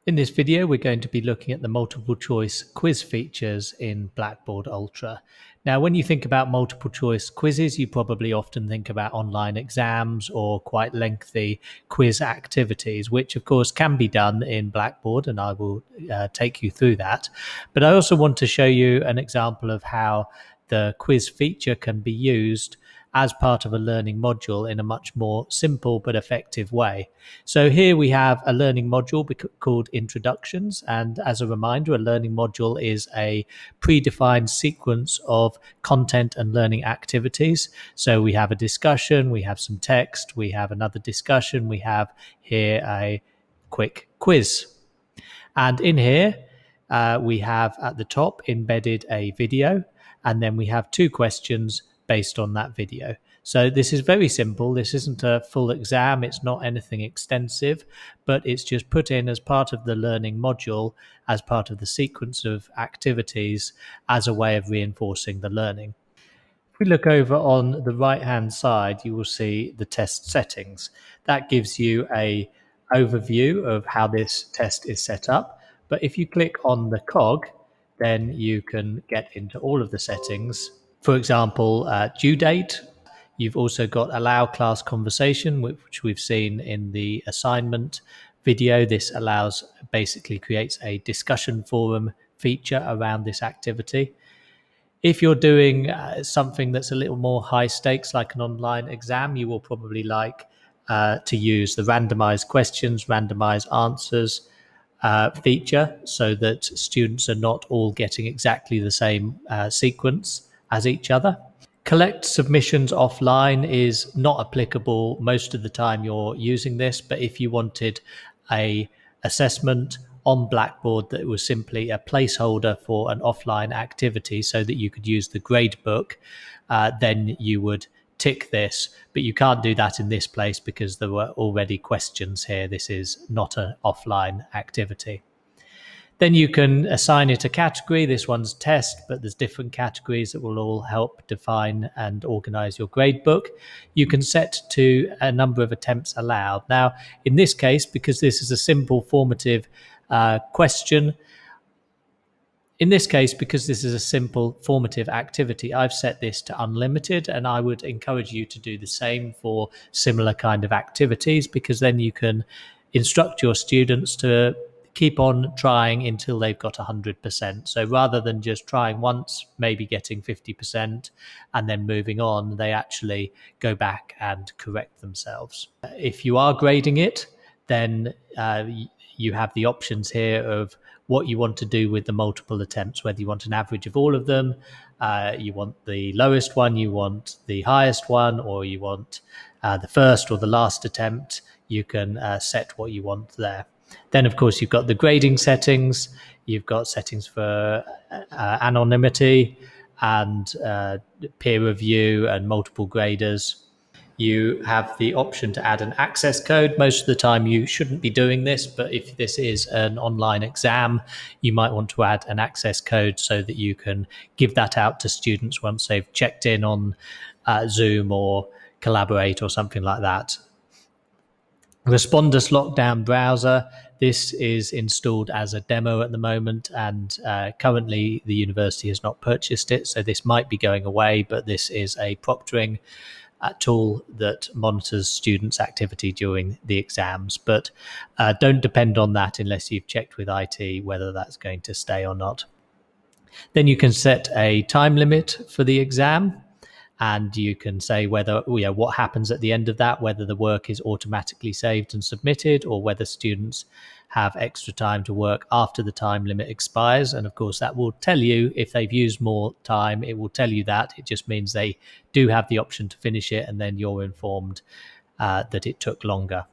In this video, we're going to be looking at the multiple choice quiz features in Blackboard Ultra. Now, when you think about multiple choice quizzes, you probably often think about online exams or quite lengthy quiz activities, which of course can be done in Blackboard, and I will take you through that. But I also want to show you an example of how the quiz feature can be used as part of a learning module in a much more simple but effective way. So here we have a learning module called Introductions, and as a reminder, a learning module is a predefined sequence of content and learning activities. So we have a discussion, we have some text, we have another discussion, we have here a quick quiz. And in here, we have at the top embedded a video, and then we have two questions based on that video. So this is very simple. This isn't a full exam. It's not anything extensive, but it's just put in as part of the learning module, as part of the sequence of activities, as a way of reinforcing the learning. If we look over on the right-hand side, you will see the test settings. That gives you an overview of how this test is set up. But if you click on the cog, then you can get into all of the settings. For example, due date. You've also got allow class conversation, which we've seen in the assignment video. This basically creates a discussion forum feature around this activity. If you're doing something that's a little more high stakes, like an online exam, you will probably like to use the randomized questions, randomized answers feature, so that students are not all getting exactly the same sequence as each other. Collect submissions offline is not applicable most of the time you're using this, but if you wanted a assessment on Blackboard that was simply a placeholder for an offline activity so that you could use the gradebook, then you would tick this, but you can't do that in this place because there were already questions here. This is not an offline activity. Then you can assign it a category. This one's test, but there's different categories that will all help define and organize your gradebook. You can set to a number of attempts allowed. Now, in this case, because this is a simple formative question, activity, I've set this to unlimited, and I would encourage you to do the same for similar kind of activities, because then you can instruct your students to keep on trying until they've got 100%. So rather than just trying once, maybe getting 50% and then moving on, they actually go back and correct themselves. If you are grading it, then you have the options here of what you want to do with the multiple attempts, whether you want an average of all of them, you want the lowest one, you want the highest one, or you want the first or the last attempt. You can set what you want there. Then, of course, you've got the grading settings. You've got settings for anonymity and peer review and multiple graders. You have the option to add an access code. Most of the time you shouldn't be doing this, but if this is an online exam, you might want to add an access code so that you can give that out to students once they've checked in on Zoom or Collaborate or something like that. Respondus lockdown browser. This is installed as a demo at the moment, and currently the university has not purchased it, so this might be going away, but this is a proctoring tool that monitors students' activity during the exams. But don't depend on that unless you've checked with IT whether that's going to stay or not. Then you can set a time limit for the exam, and you can say whether, what happens at the end of that, whether the work is automatically saved and submitted, or whether students have extra time to work after the time limit expires. And of course, that will tell you if they've used more time. It will tell you that. It just means they do have the option to finish it, and then you're informed that it took longer.